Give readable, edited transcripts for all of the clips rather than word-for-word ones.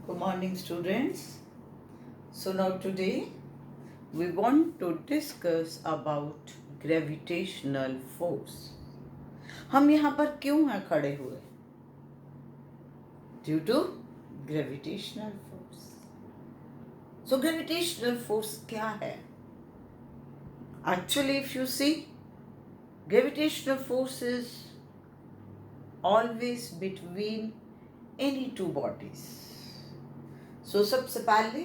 Good morning, students. So now today we want to discuss about gravitational force. हम यहाँ पर क्यों हैं खड़े हुए? Due to gravitational force. So gravitational force क्या है? Actually, if you see, gravitational force is always between any two bodies. So सबसे पहले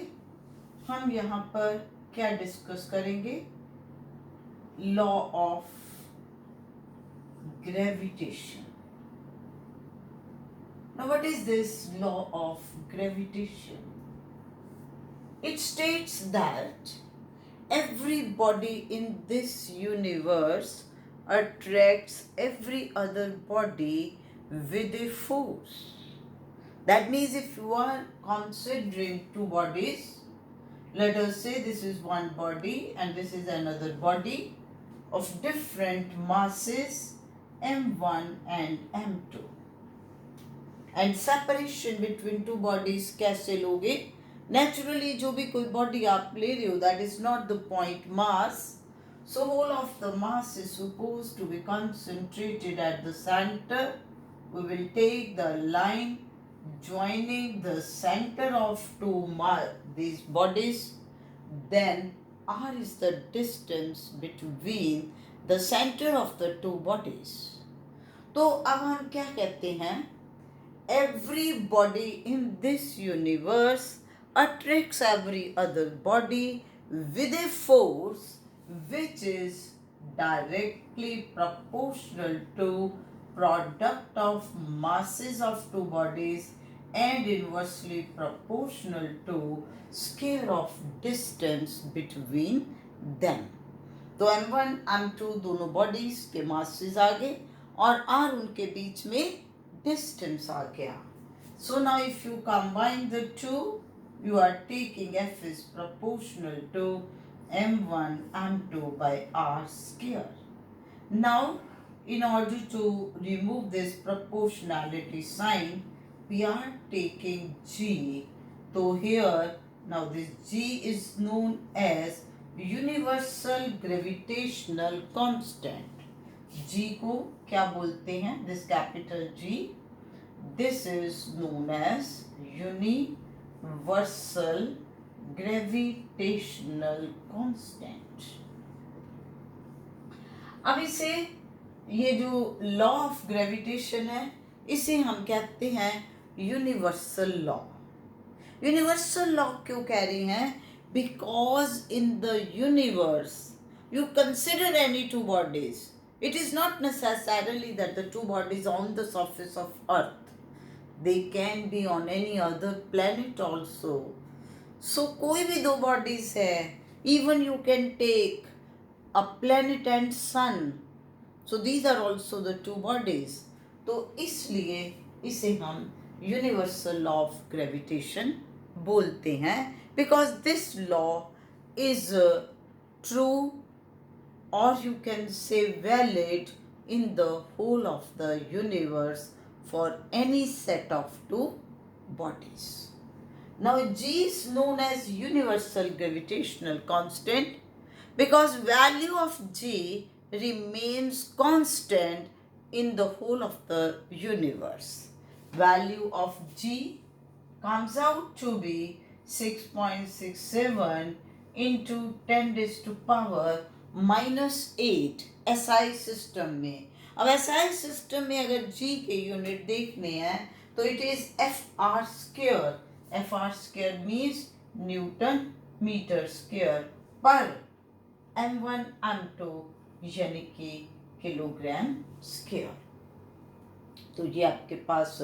हम यहाँ पर क्या डिस्कस करेंगे? Law of gravitation. Now what is this law of gravitation? It states that every body in this universe attracts every other body with a force. That means if you are considering two bodies, let us say this is one body and this is another body of different masses m1 and m2. And separation between two bodies कैसे लोगे? Naturally जो भी कोई body आप ले रहे हो, that is not the point mass. So whole of the mass is supposed to be concentrated at the center. We will take the line joining the center of these bodies. Then r is the distance between the center of the two bodies. तो अब हम क्या कहते हैं? Every body in this universe attracts every other body with a force which is directly proportional to product of masses of two bodies and inversely proportional to square of distance between them. तो m1 m2 दोनों bodies के masses आ गए और r उनके बीच में distance आ गया. So now if you combine the two, you are taking f is proportional to m1 m2 by r square. Now in order to remove this proportionality sign, we are taking g. So here now this g is known as universal gravitational constant. g को क्या बोलते हैं? This capital G, this is known as universal gravitational constant. अब इसे ये जो law of gravitation है इसे हम कहते हैं यूनिवर्सल लॉ. यूनिवर्सल लॉ क्यों कह रही हैं? Because in the universe you consider any two bodies, it is not necessarily that the two bodies on the surface of earth, they can be on any other planet also. So कोई भी दो bodies है, even you can take a planet and sun, so these are also the two bodies. तो इसलिए इसे हम universal law of gravitation बोलते हैं, because this law is true, or you can say valid in the whole of the universe for any set of two bodies. Now G is known as universal gravitational constant because value of G remains constant in the whole of the universe. Value of G comes out to be 6.67 into 10 raised to power -8 SI system में. अब SI system में अगर G के unit देखने हैं तो it is FR square. FR square means newton metre square per m1 m2 यानी कि किलोग्राम स्क्वायर. तो ये आपके पास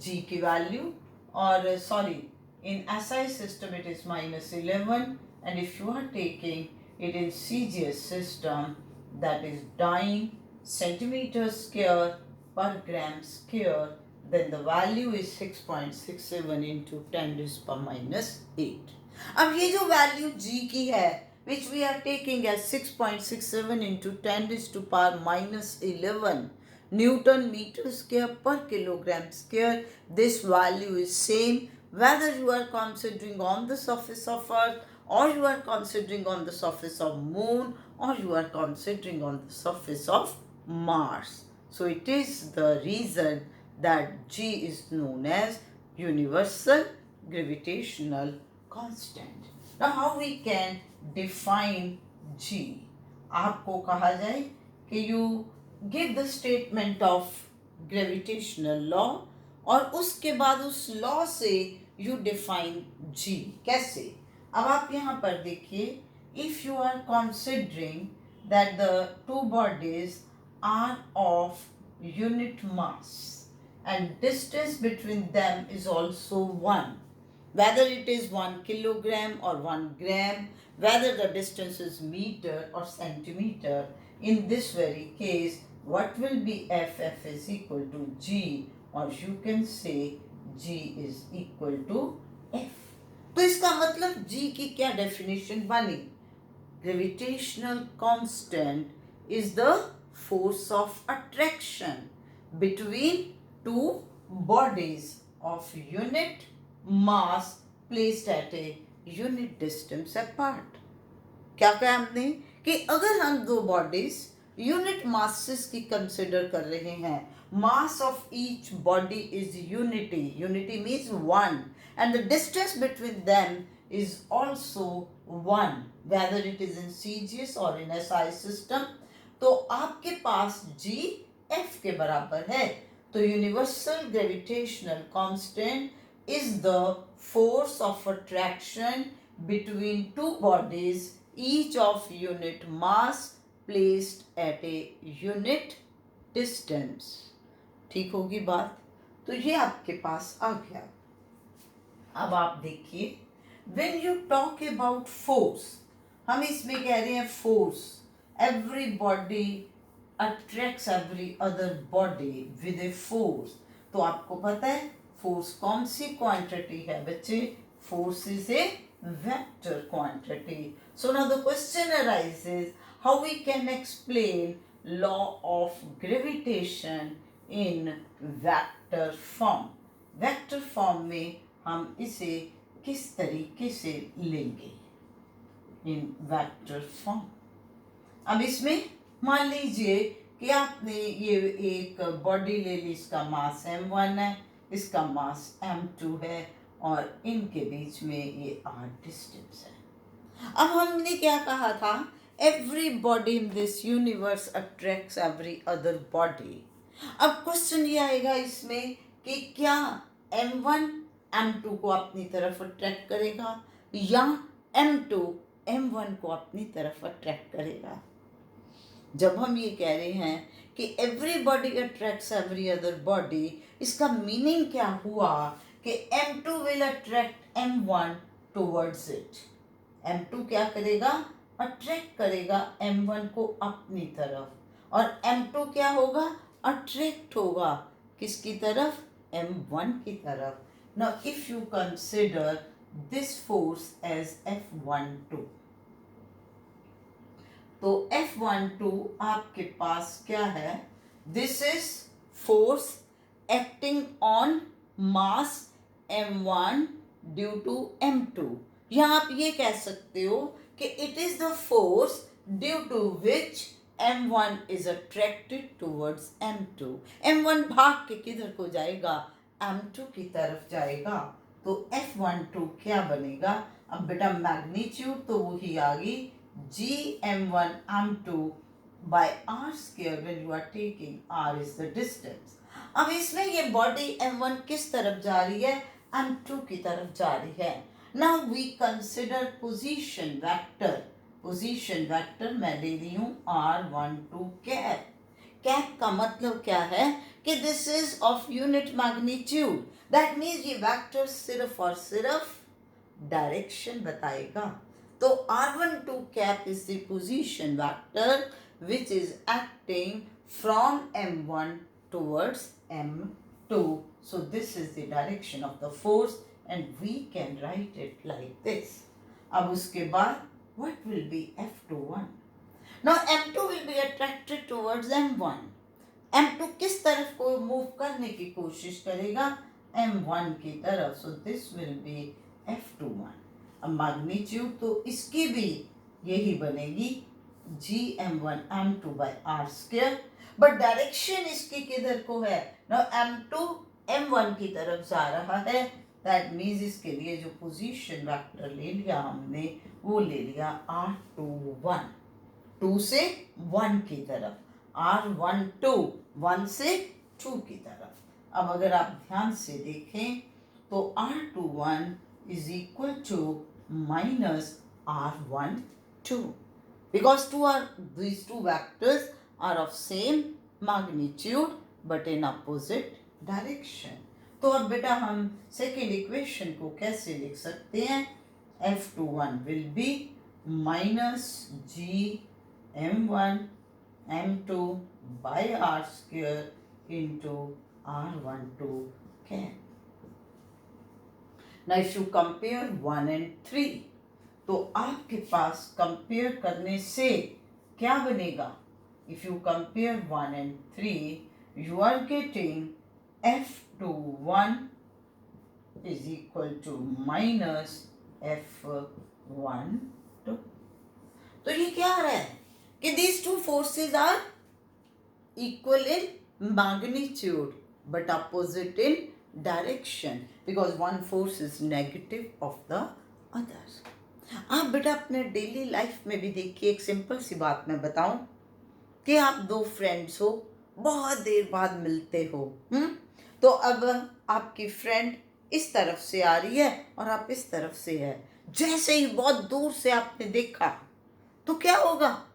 G की वैल्यू, और sorry in SI system it is -11, and if you are taking it in CGS system, that is dyne centimeter square per gram square, then the value is 6.67 into 10 raised to -8. अब ये जो value G की है which we are taking as 6.67 into 10 raised to -11 Newton meter square per kilogram square, this value is same whether you are considering on the surface of Earth, or you are considering on the surface of Moon, or you are considering on the surface of Mars. So it is the reason that G is known as universal gravitational constant. Now how we can define G? आपको कहा जाए कि you give the statement of gravitational law और उसके बाद उस law से you define जी. कैसे? अब आप यहाँ पर देखिए, if you are considering that the two bodies are of unit mass and distance between them is also 1, whether it is 1 kilogram or 1 gram, whether the distance is meter or centimeter. In this very case, what will be F is equal to G, or you can say G is equal to F. तो इसका मतलब G की क्या definition बनी? Gravitational constant is the force of attraction between two bodies of unit mass placed at a unit distance apart. क्या कहा हमने कि अगर हम दो बॉडीज यूनिट मासेस की कंसिडर कर रहे हैं, mass of each body is unity, unity means 1, and the distance between them is also 1, whether it is in CGS or in SI system, तो आपके पास G F के बराबर है. तो universal gravitational constant is the force of attraction between two bodies each of unit mass placed at a unit distance. ठीक होगी बात? तो ये आपके पास आ गया. अब आप देखिए, when you talk about force, हम इसमें कह रहे हैं force, every body attracts every other body with a force. तो आपको पता है फोर्स कौन सी क्वांटिटी है बच्चे? Force is a vector quantity. So now the question arises how we can explain law of gravitation in vector form. Vector form में हम इसे किस तरीके से लेंगे? इन वेक्टर फॉर्म. अब इसमें मान लीजिए कि आपने ये एक बॉडी ले ली, इसका मास m1 है, इसका मास m2 है, और इनके बीच में ये r डिस्टेंस है. अब हमने क्या कहा था? Every body in this universe attracts every other body. अब क्वेश्चन ये आएगा इसमें कि क्या m1 m2 को अपनी तरफ अट्रैक्ट करेगा या m2 m1 को अपनी तरफ अट्रैक्ट करेगा. जब हम ये कह रहे हैं कि every body attracts every other body, इसका मीनिंग क्या हुआ कि m2 will attract m1 towards it. m2 क्या करेगा? अट्रैक्ट करेगा m1 को अपनी तरफ, और m2 क्या होगा? अट्रैक्ट होगा किसकी तरफ? m1 की तरफ. Now if you consider this force as F12, तो F12 आपके पास क्या है? This is force acting on mass m1 due to m2. या आप ये कह सकते हो कि it is the force due to which m1 is attracted towards m2. m1 भाग के किधर को जाएगा? m2 की तरफ जाएगा. तो F12 क्या बनेगा? अब बेटा मैग्नीट्यूड तो वही आ गई Gm1 m2 by r square when you are taking r is the distance. अब इसमें ये बॉडी m1 किस तरफ जा रही है? m2 की तरफ जा रही है. Now we consider position vector. Position vector मैं ले रही हूँ r12 कैप. कैप का मतलब क्या है कि this is of unit magnitude. That means ये वेक्टर सिर्फ और सिर्फ डायरेक्शन बताएगा. तो r12 cap is the position vector which is acting from m1 towards m2. So this is the direction of the force and we can write it like this. अब उसके बाद what will be F21? Now m2 will be attracted towards m1. m2 किस तरफ को move करने की कोशिश करेगा? m1 की तरफ. So this will be f21. अब मैग्नीट्यूड तो इसकी भी यही बनेगी gm1 m2 by r square. But direction इसकी किधर को है? ना m2 m1 की तरफ जा रहा है. दैट मीन्स इसके लिए जो पोजीशन वेक्टर ले लिया हमने वो ले लिया r21. 2 से 1 की तरफ, r12 1 से 2 की तरफ. अब अगर आप ध्यान से देखें तो r21 is equal to minus r12 because these two vectors are of same magnitude but in opposite direction. तो अब बेटा हम सेकेंड इक्वेशन को कैसे लिख सकते हैं? f21 will be minus gm1 m2 by r square into r12 cap. Now if you compare 1 and 3, तो आपके पास कंपेयर करने से क्या बनेगा? If you compare 1 and 3, you are getting f21 is equal to minus f12. तो ये क्या आ रहा है कि these two forces are equal in magnitude but opposite in direction because one force is negative of the other. आप बेटा अपने daily life में भी देखिए, एक सिंपल सी बात मैं बताऊं कि आप दो फ्रेंड्स हो, बहुत देर बाद मिलते हो. तो अब आपकी फ्रेंड इस तरफ से आ रही है और आप इस तरफ से है. जैसे ही बहुत दूर से आपने देखा तो क्या होगा?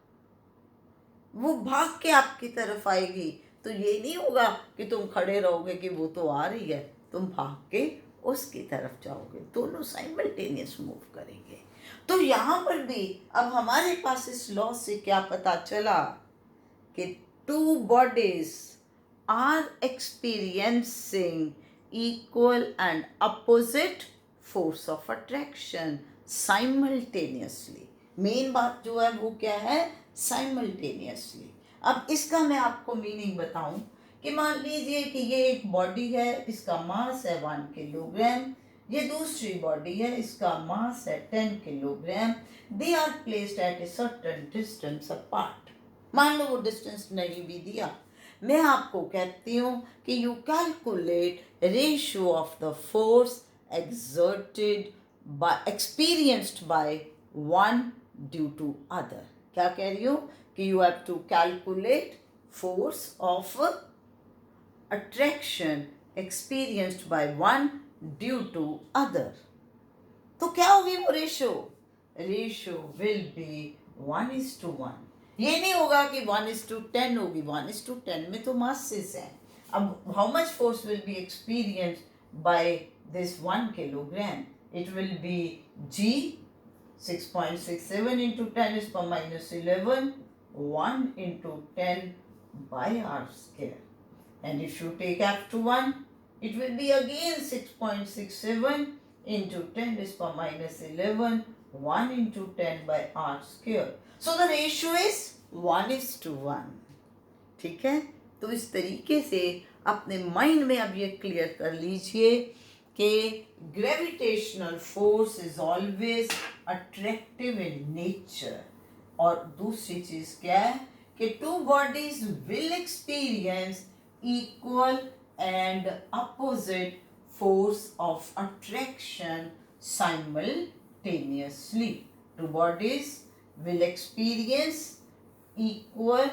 वो भाग के आपकी तरफ आएगी. तो ये नहीं होगा कि तुम खड़े रहोगे कि वो तो आ रही है, तुम भाग के उसकी तरफ जाओगे. दोनों साइमल्टेनियस मूव करेंगे. तो यहाँ पर भी अब हमारे पास इस लॉ से क्या पता चला कि two bodies are experiencing equal and opposite force of attraction simultaneously. Main बात जो है वो क्या है? साइमल्टेनियसली. अब इसका मैं आपको मीनिंग बताऊं कि मान लीजिए कि ये एक बॉडी है, इसका मास है 1 किलोग्राम. ये दूसरी बॉडी है, इसका मास है 10 kilogram. They are placed at a certain distance apart. मान लो वो डिस्टेंस नहीं भी दिया, मैं आपको कहती हूँ कि you calculate ratio of the force exerted by experienced by one due to other. क्या कह रही हूँ कि you have to calculate force of attraction experienced by one due to other. तो क्या होगी वो रेशियो? Ratio will be 1:1. ये नहीं होगा कि 1:10 होगी. 1:10 में तो masses है. अब how much force will be experienced by this 1 kilogram? It will be G 6.67 into 10 is power minus 11 1 into 10 by r square. And if you take f21, it will be again 6.67 into 10 is power minus 11 1 into 10 by r square. So the ratio is 1:1. ठीक है? तो इस तरीके से अपने mind में अब ये क्लियर कर लीजिए कि gravitational force is always attractive in nature. और दूसरी चीज क्या है कि two bodies will experience equal and opposite force of attraction simultaneously. Two bodies will experience equal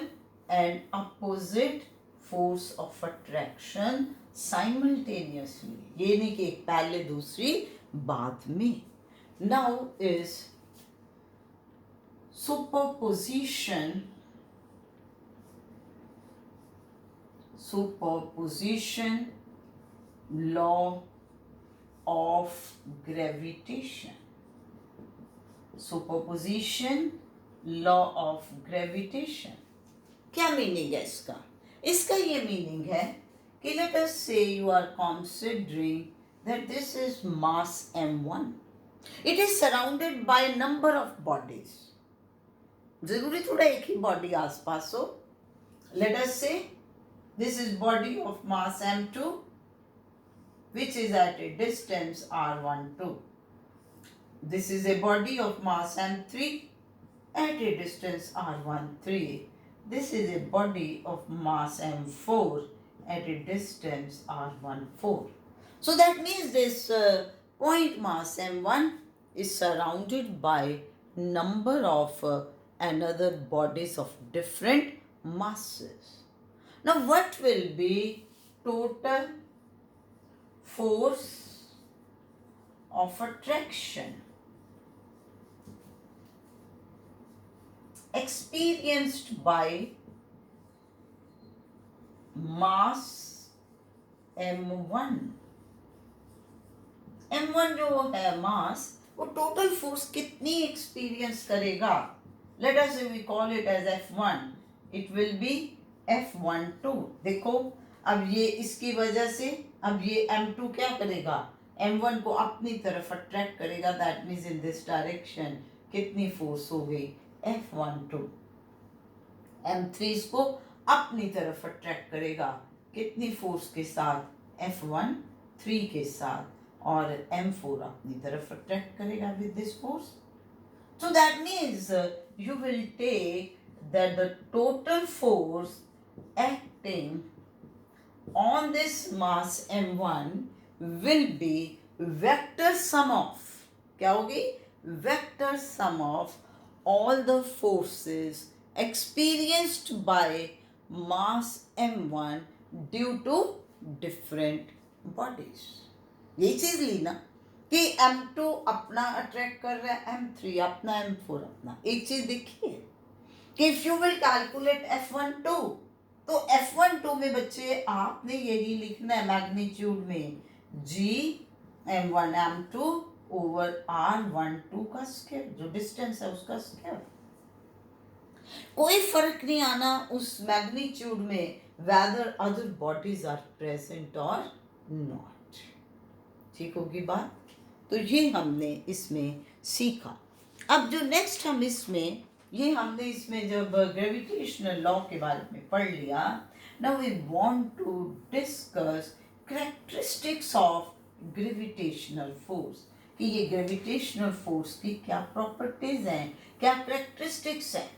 and opposite force of attraction simultaneously. ये नहीं कि एक पहले दूसरी बाद में. Now is superposition law of gravitation. Superposition law of gravitation. क्या meaning है इसका? इसका ये मीनिंग है कि let us say you are considering that this is mass m1. It is surrounded by number of bodies. जरूरी थोड़ा एक ही बॉडी आसपास हो. लेट अस से this is body of mass m2 which is at a distance r12. This is a body of mass m3 at a distance r13. This is a body of mass m4 at a distance r14. So that means this point mass m1 is surrounded by number of another bodies of different masses. Now what will be total force of attraction experienced by mass m1? m1 जो है mass, वो total force कितनी experience करेगा? Let us we call it as f1. It will be f12. देखो अब ये इसकी वजह से अब ये m2 क्या करेगा? m1 को अपनी तरफ अट्रैक्ट करेगा. That means in this direction कितनी फोर्स हो गई? f12. m3 इसको अपनी तरफ अट्रैक्ट करेगा. कितनी फोर्स के साथ? f13 के साथ. और m4 अपनी तरफ अट्रैक्ट करेगा with this force. So that means you will take that the total force acting on this mass m1 will be vector sum of, क्या होगी? Vector sum of all the forces experienced by mass m1 due to different bodies. ये चीज ली ना कि m2 अपना attract कर रहा है, m3 अपना, m4 अपना. एक चीज देखिए कि if you will calculate f12, तो f12 में बच्चे आपने यही लिखना है मैग्नीट्यूड में g m1 m2 over r12 का स्क्वायर, जो डिस्टेंस है उसका स्क्वायर. कोई फर्क नहीं आना उस मैग्नीट्यूड में whether other bodies are present और नॉट. ठीक होगी बात? तो ये हमने इसमें सीखा. अब जो नेक्स्ट हम इसमें ये हमने इसमें जब ग्रेविटेशनल लॉ के बारे में पढ़ लिया, now we want to discuss characteristics of gravitational force. कि ये ग्रेविटेशनल फोर्स की क्या प्रॉपर्टीज हैं, क्या कैरेक्टरिस्टिक्स हैं.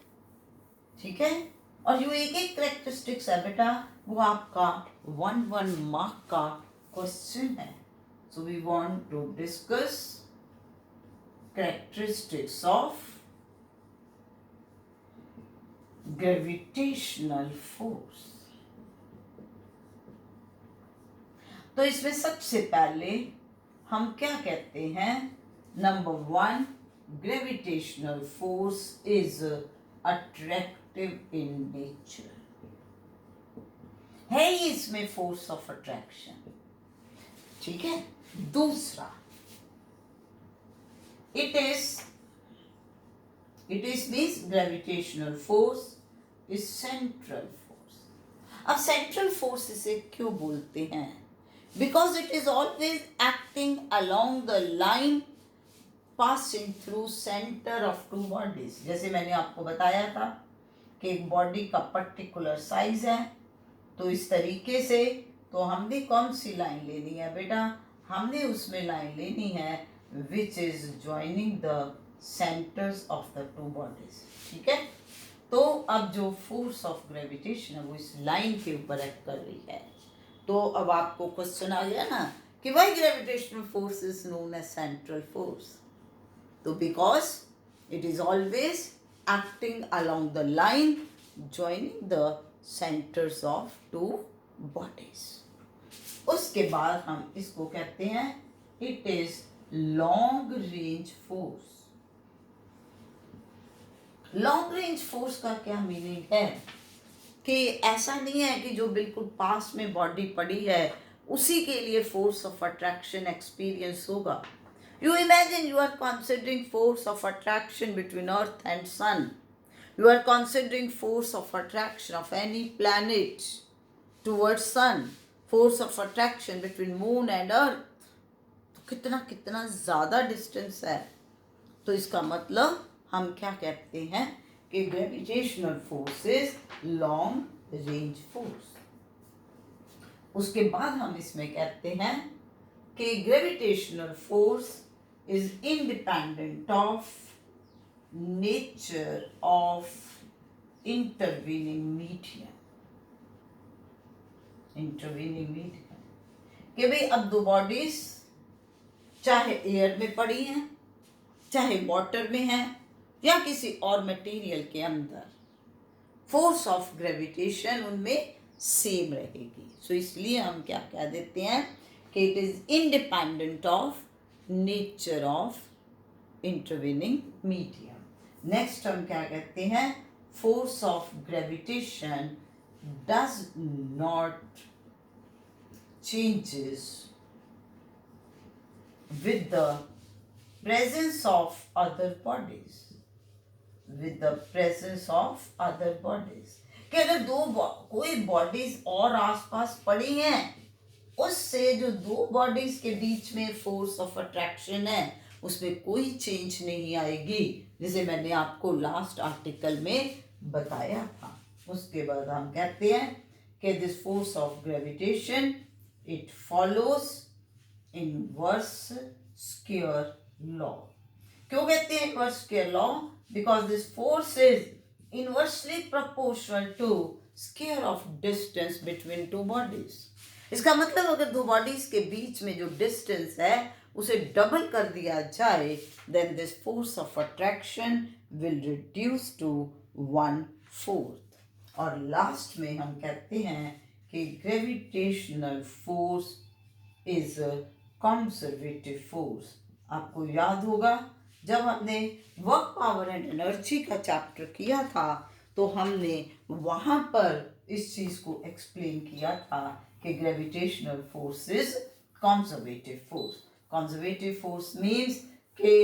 ठीक है? और जो एक एक कैरेक्टरिस्टिक्स है बेटा, वो आपका 1 मार्क का क्वेश्चन है. So we want to discuss characteristics of gravitational force. तो इसमें सबसे पहले हम क्या कहते हैं? Number 1, gravitational force is attractive in nature. है ही इसमें force of attraction. ठीक है? दूसरा, it is means gravitational force is central force. अब central force इसे क्यों बोलते हैं? Because it is always acting along the line passing through center of two bodies. जैसे मैंने आपको बताया था कि एक बॉडी का पर्टिकुलर साइज है, तो इस तरीके से तो हमने कौन सी लाइन लेनी है बेटा? हमने उसमें लाइन लेनी है which is joining the centres of the two bodies. ठीक है? तो अब जो फोर्स ऑफ ग्रेविटेशन है वो इस लाइन के ऊपर एक्ट कर रही है. तो अब आपको क्वेश्चन आ गया ना कि why gravitational force is known as central force. तो because it is always acting along the line joining the centres of two bodies. उसके बाद हम इसको कहते हैं it is long range force. Long range force का क्या मीनिंग है? कि ऐसा नहीं है कि जो बिल्कुल पास में बॉडी पड़ी है उसी के लिए फोर्स ऑफ अट्रैक्शन एक्सपीरियंस होगा. You imagine you are considering force of attraction between earth and sun. You are considering force of attraction of any planet towards sun, force of attraction between moon and earth. तो कितना कितना ज़्यादा distance है. तो इसका मतलब हम क्या कहते हैं कि gravitational force is long range force. उसके बाद हम इसमें कहते हैं कि gravitational force is independent of nature of intervening medium. कि भाई अब दो बॉडीज चाहे एयर में पड़ी हैं, चाहे वाटर में हैं, या किसी और मटेरियल के अंदर, फोर्स ऑफ ग्रेविटेशन उनमें सेम रहेगी। सो इसलिए हम क्या कह देते हैं कि it is independent of nature of intervening medium. Next हम क्या कहते हैं, force of gravitation does not changes with the presence of other bodies, with the presence of other bodies। कि अगर कोई बॉडीज और आसपास पड़ी हैं, उससे जो दो बॉडीज के बीच में फोर्स ऑफ अट्रैक्शन है उसमें कोई चेंज नहीं आएगी, जिसे मैंने आपको लास्ट आर्टिकल में बताया था। उसके बाद हम कहते हैं कि this force of gravitation it follows inverse square law. क्यों कहते हैं inverse square law? Because this force is inversely proportional to square of distance between two bodies. इसका मतलब अगर दो बॉडीज के बीच में जो डिस्टेंस है उसे डबल कर दिया जाए, then this force of attraction will reduce to 1/4। और लास्ट में हम कहते हैं कि gravitational force is conservative force. आपको याद होगा जब हमने वर्क पावर एंड एनर्जी का चैप्टर किया था तो हमने वहाँ पर इस चीज़ को एक्सप्लेन किया था कि gravitational force is conservative force. Conservative force means कि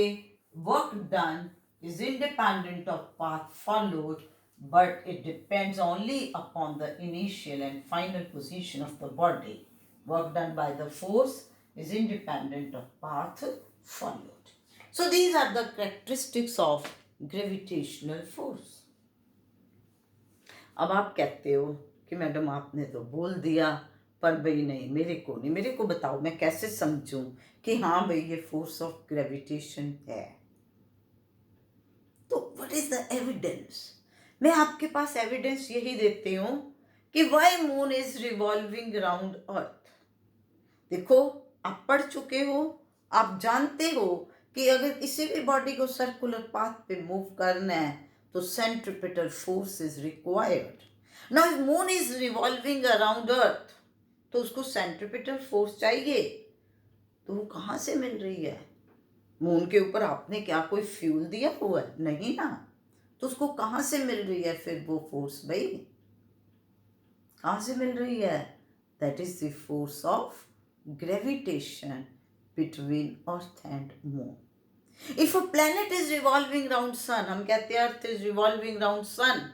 work done is independent of path followed, but it depends only upon the initial and final position of the body. Work done by the force is independent of path followed. So these are the characteristics of gravitational force. अब आप कहते हो कि madam आपने तो बोल दिया, पर भाई नहीं, मेरे को बताओ मैं कैसे समझूं कि हाँ भाई ये फोर्स ऑफ ग्रेविटेशन है। तो व्हाट इज द एविडेंस? मैं आपके पास एविडेंस यही देती हूँ कि why moon is revolving around earth. देखो आप पढ़ चुके हो, आप जानते हो कि अगर किसी भी बॉडी को सर्कुलर पाथ पे मूव करना है तो centripetal force is required. Now if moon is revolving around earth तो उसको सेंट्रिपिटल फोर्स चाहिए, तो वो कहाँ से मिल रही है? मून के ऊपर आपने क्या कोई फ्यूल दिया हुआ है? नहीं ना। तो उसको कहाँ से मिल रही है फिर वो फोर्स? भाई कहाँ से मिल रही है? That is the force of gravitation between earth and moon. If a planet is revolving round sun, हम कहते हैं earth is revolving round sun,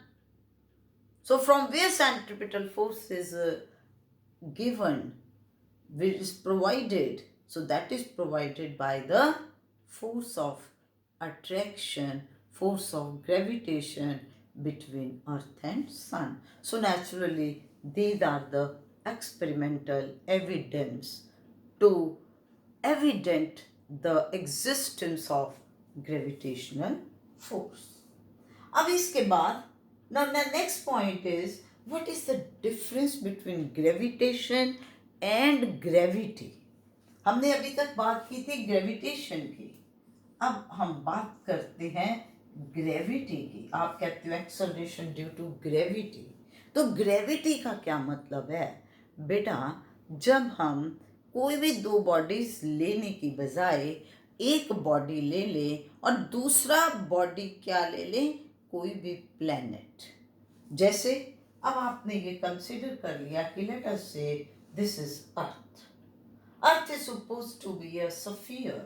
so from where centripetal force is given, which is provided, so that is provided by the force of attraction, force of gravitation between earth and sun. So naturally these are the experimental evidence to evident the existence of gravitational force. अब इसके बाद now the next point is what is the difference between gravitation and gravity? हमने अभी तक बात की थी gravitation की, अब हम बात करते हैं ग्रेविटी की। आप कहते हो एक्सेलरेशन ड्यू टू ग्रेविटी, तो ग्रेविटी का क्या मतलब है? बेटा जब हम कोई भी दो बॉडीज लेने की बजाय एक बॉडी ले ले और दूसरा बॉडी क्या ले ले, कोई भी प्लैनेट। जैसे अब आपने ये कंसिडर कर लिया कि लेट अस से this is earth. Earth is supposed to be a sphere,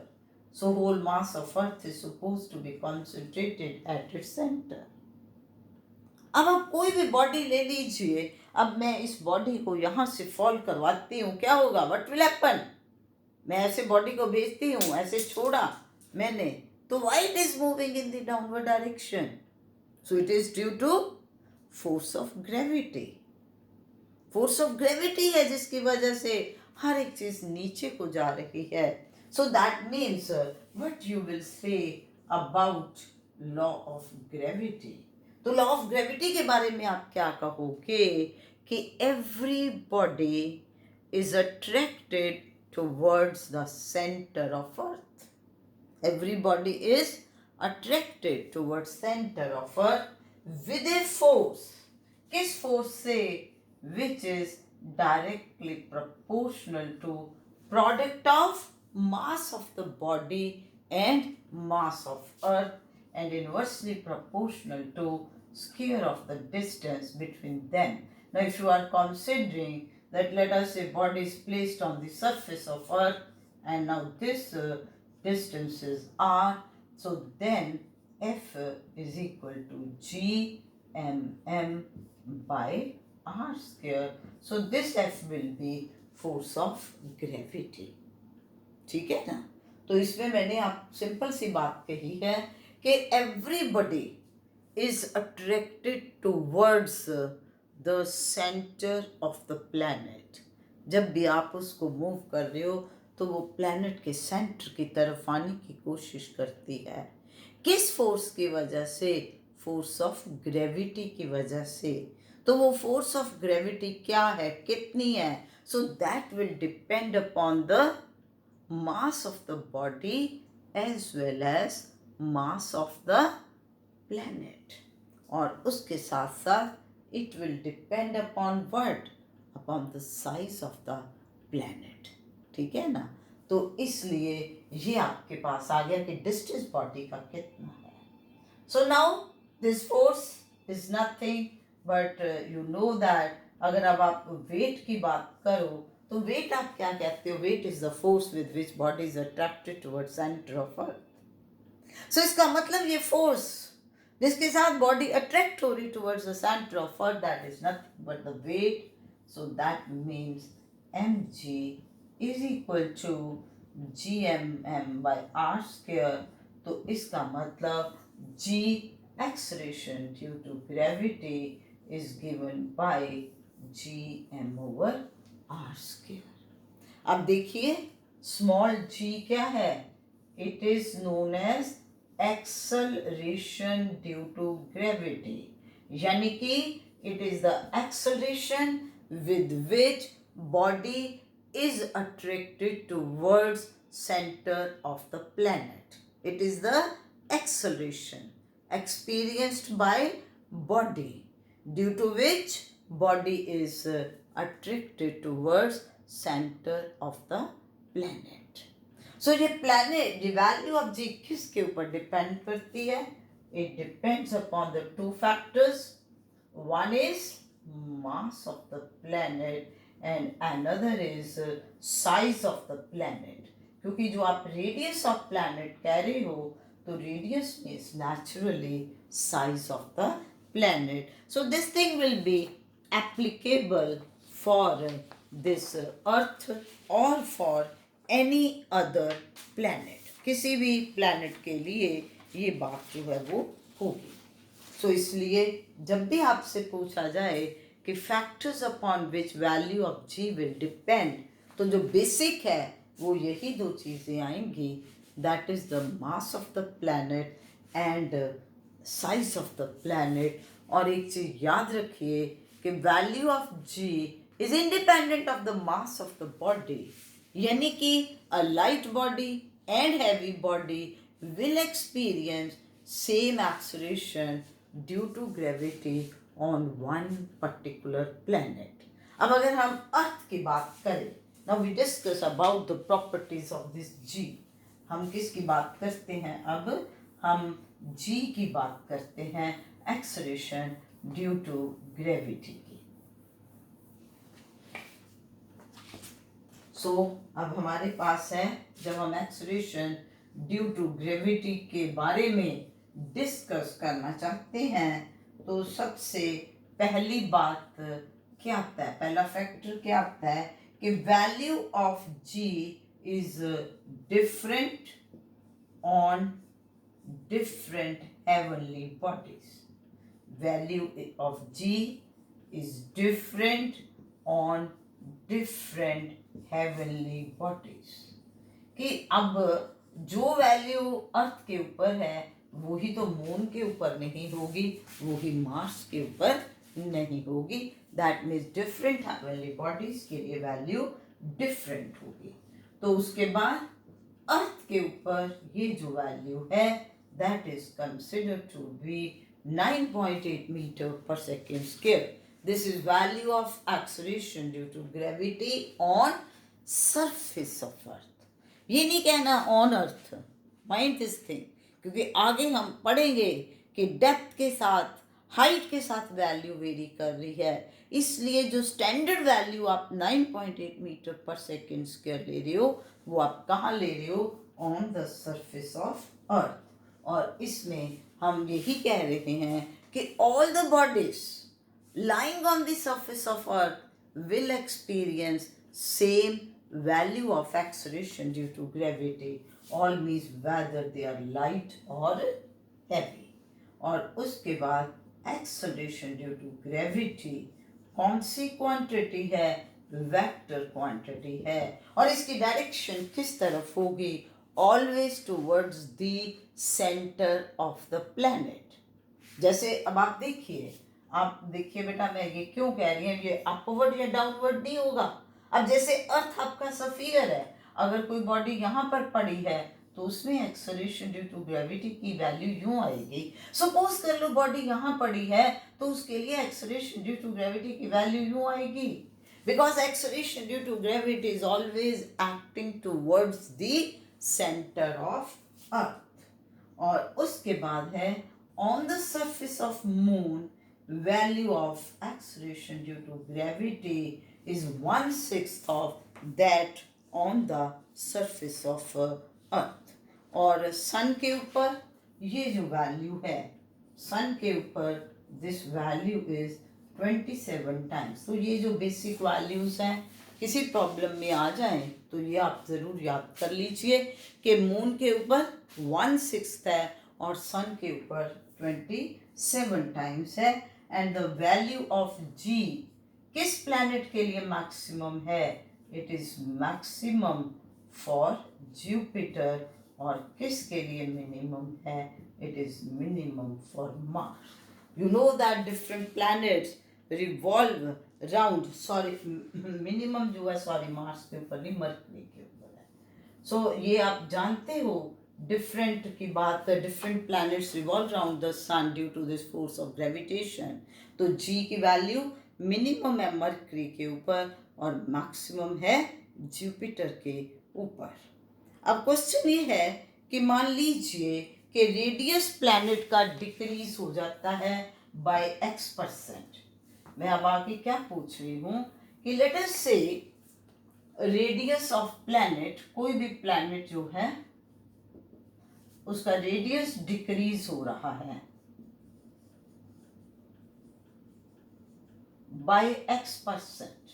so whole mass of Earth is supposed to be concentrated at its center. अब आप कोई भी बॉडी ले लीजिए, अब मैं इस बॉडी को यहाँ से फॉल करवाती हूँ, क्या होगा? What will happen? मैं ऐसे बॉडी को भेजती हूँ, ऐसे छोड़ा मैंने, तो why it is moving in the downward direction? So it is due to force of gravity. Force of gravity है जिसकी वजह से हर एक चीज नीचे को जा रही है. So that means what you will say about law of gravity. तो लॉ ऑफ ग्रेविटी के बारे में आप क्या कहोगे कि everybody is attracted towards the center of earth. Everybody is attracted towards center of earth with a force. किस force से? Which is directly proportional to product of mass of the body and mass of earth, and inversely proportional to square of the distance between them. Now if you are considering that, let us say body is placed on the surface of earth, and now this distance is r, so then F is equal to gmm by r square. So this F will be force of gravity. ठीक है ना? तो इसमें मैंने आप simple सी बात कही है कि everybody is attracted towards the centre of the planet. जब भी आप उसको मूव कर रहे हो तो वो प्लैनेट के सेंटर की तरफ आने की कोशिश करती है. किस फोर्स की वजह से? फोर्स ऑफ ग्रेविटी की वजह से. तो वो फोर्स ऑफ ग्रेविटी क्या है, कितनी है? So that will depend upon the mass of the body as well as mass of the planet. और उसके साथ साथ it will depend upon what? Upon the size of the planet. ठीक है ना? तो इसलिए ये आपके पास आ गया कि डिस्टेंस बॉडी का कितना है. So now this force is nothing but you know that अगर अब आप वेट की बात करो तो वेट आप क्या कहते हो? Weight is the force with which body is attracted toward centre of earth. So इसका मतलब ये फोर्स जिसके साथ बॉडी अट्रैक्ट हो रही towards the centre of earth, that is nothing but the weight. So that means mg is equal to gmm by r square. तो इसका मतलब g acceleration due to gravity is given by gm over r square. अब देखिए small g क्या है? It is known as acceleration due to gravity, यानी कि it is the acceleration with which body is attracted towards centre of the planet. It is the acceleration experienced by body due to which body is attracted towards center of the planet. So ये planet, the value of g किसके ऊपर depend करती है? It depends upon the two factors. One is mass of the planet and another is size of the planet. क्योंकि जो आप radius of planet कह रहे हो तो radius means naturally size of the planet. So this thing will be applicable for this earth or for any other planet. किसी भी planet के लिए ये बात जो है वो होगी. So इसलिए जब भी आपसे पूछा जाए कि factors upon which value of g will depend, तो जो basic है वो यही दो चीज़ें आएंगी. That is the mass of the planet and size of the planet. और एक चीज याद रखिए कि value of g is independent of the mass of the body, यानी कि a light body and heavy body will experience same acceleration due to gravity on one particular planet. अब अगर हम अर्थ की बात करें, now we discuss about the properties of this g. हम किसकी बात करते हैं? अब हम g की बात करते हैं, एक्सेलरेशन ड्यू टू ग्रेविटी की. सो अब हमारे पास है, जब हम एक्सेलरेशन ड्यू टू ग्रेविटी के बारे में डिस्कस करना चाहते हैं तो सबसे पहली बात क्या आता है, पहला फैक्टर क्या आता है कि value of g is different on different heavenly bodies. Value of g is different on different heavenly bodies. कि अब जो वैल्यू अर्थ के ऊपर है वो ही तो मून के ऊपर नहीं होगी, वो ही मार्स के ऊपर नहीं होगी। That means different heavenly bodies के लिए वैल्यू डिफरेंट होगी। तो उसके बाद अर्थ के ऊपर ये जो वैल्यू है that is considered to be 9.8 metre per second square. This is value of acceleration due to gravity on surface of earth. ये नहीं कहना on earth, mind this thing, क्योंकि आगे हम पढ़ेंगे कि डेप्थ के साथ हाइट के साथ वैल्यू वेरी कर रही है। इसलिए जो स्टैंडर्ड वैल्यू आप 9.8 मीटर पर सेकेंड स्क्वायर ले रहे हो वो आप कहाँ ले रहे हो? On the surface of earth. और इसमें हम यही कह रहे हैं कि all the bodies lying on the surface of earth will experience same value of acceleration due to gravity, all means whether they are light or heavy। और उसके बाद acceleration due to gravity कौन सी क्वांटिटी है? Vector quantity है। और इसकी direction किस तरफ होगी? Always towards the centre of the planet. जैसे अब आप देखिए बेटा, मैं ये क्यों कह रही हूँ, ये अपवर्ड या डाउनवर्ड नहीं होगा। अब जैसे अर्थ आपका स्फीयर है, अगर कोई बॉडी यहाँ पर पड़ी है तो उसमें एक्सेलरेशन ड्यू टू ग्रेविटी की वैल्यू यूं आएगी। सपोज कर लो बॉडी यहाँ पड़ी है तो उसके लिए एक्सेलरेशन ड्यू टू ग्रेविटी की वैल्यू यूं आएगी, because acceleration due to gravity is always acting towards the centre of earth. और उसके बाद है on the surface of moon value of acceleration due to gravity is 1/6 of that on the surface of earth। और सन के ऊपर ये जो value है, सन के ऊपर दिस वैल्यू इज 27 टाइम्स। तो ये जो बेसिक वैल्यूज हैं, किसी प्रॉब्लम में आ जाएं तो ये आप ज़रूर याद कर लीजिए कि मून के ऊपर 1/6 है और सन के ऊपर 27 टाइम्स है। एंड द वैल्यू ऑफ जी किस प्लैनेट के लिए मैक्सिमम है? It is maximum for Jupiter. और किसके लिए मिनिमम है? It is minimum for Mars. You know that different planets revolve round, sorry minimum जो है, सॉरी मार्स के ऊपर नहीं, मरकरी के ऊपर है। सो ये आप जानते हो, डिफरेंट की बात है, different planets revolve around the sun due to this force of gravitation. तो जी की वैल्यू मिनिमम है मरकरी के ऊपर और मैक्सिमम है जुपिटर के ऊपर। अब क्वेश्चन ये है कि मान लीजिए कि रेडियस प्लैनेट का डिक्रीज हो जाता है बाय x%। मैं अब आगे क्या पूछ रही हूँ कि लेट अस से रेडियस ऑफ प्लैनेट, कोई भी प्लैनेट जो है उसका रेडियस डिक्रीज हो रहा है बाय x%।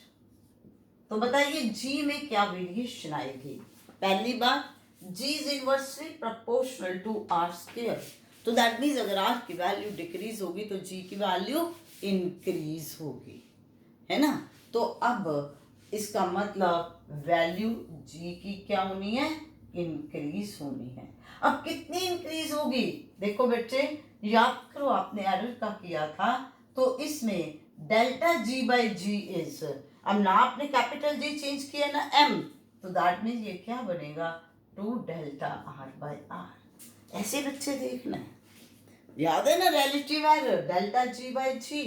तो बताइए जी में क्या वेरिएशन आएगी? पहली बात, g is inversely proportional to r square. तो दैट मीन्स अगर आर की वैल्यू डिक्रीज होगी तो जी की वैल्यू इंक्रीज होगी, है ना। तो अब इसका मतलब वैल्यू जी की क्या होनी है? इंक्रीज होनी है। अब कितनी इंक्रीज होगी? देखो बच्चे, याद करो आपने एरर का किया था, तो इसमें delta g by g is, अब ना आपने कैपिटल जी चेंज किया ना एम, तो दैट मीन्स ये क्या बनेगा? 2 डेल्टा आर बाई आर। ऐसे बच्चे देखना है, याद है ना, relative error delta g by g.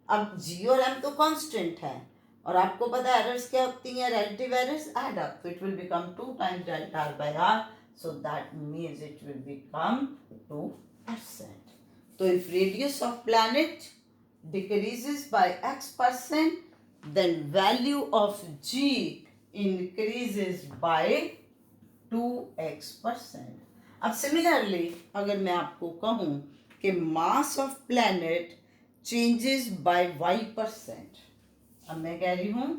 अब जी और एम तो कांस्टेंट है और आपको पता है एरर्स क्या होती हैं, रिलेटिव एरर्स ऐड अप, तो it will become 2 times delta r by r, so that means it will become 2%। So if radius of planet decreases by x%, then value of g increases by 2x%। अब similarly अगर मैं आपको कहूँ कि mass of planet changes by y%, अब मैं कह रही हूँ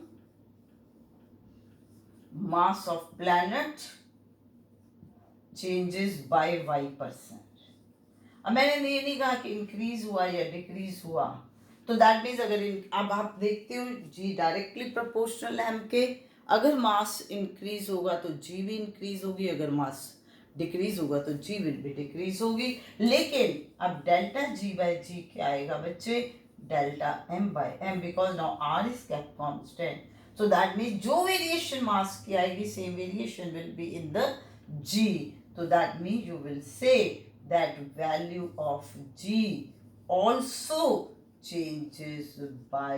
mass of planet changes by y%। अब मैंने ये नहीं कहा कि इंक्रीज हुआ या डिक्रीज हुआ, तो दैट मीन्स अगर अब आप देखते हो जी डायरेक्टली प्रोपोर्शनल है एम के अगर मास इंक्रीज होगा तो जी भी इंक्रीज होगी, अगर मास डिक्रीज होगा तो जी विल भी डिक्रीज होगी। लेकिन अब डेल्टा जी बाय जी क्या आएगा बच्चे, delta M by M, because now R is kept constant, so that means जो वेरिएशन मास की आएगी same variation will be in the g, so that means you will say that value of g also changes by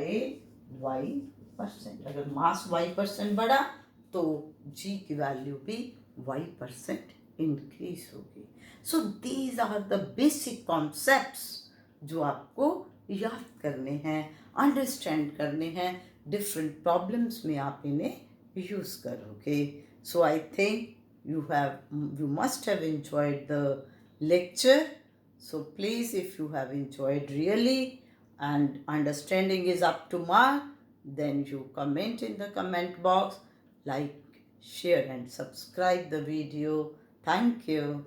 y%। अगर मास y% बढ़ा तो g की value भी y% increase होगी। So these are the basic concepts जो आपको याद करने हैं, अंडरस्टैंड करने हैं, डिफरेंट प्रॉब्लम्स में आप इन्हें यूज़ करोगे। So I think you must have enjoyed the lecture. So please, if you have enjoyed really and understanding is up to mark, then you comment in the comment box, like, share and subscribe the video. Thank you.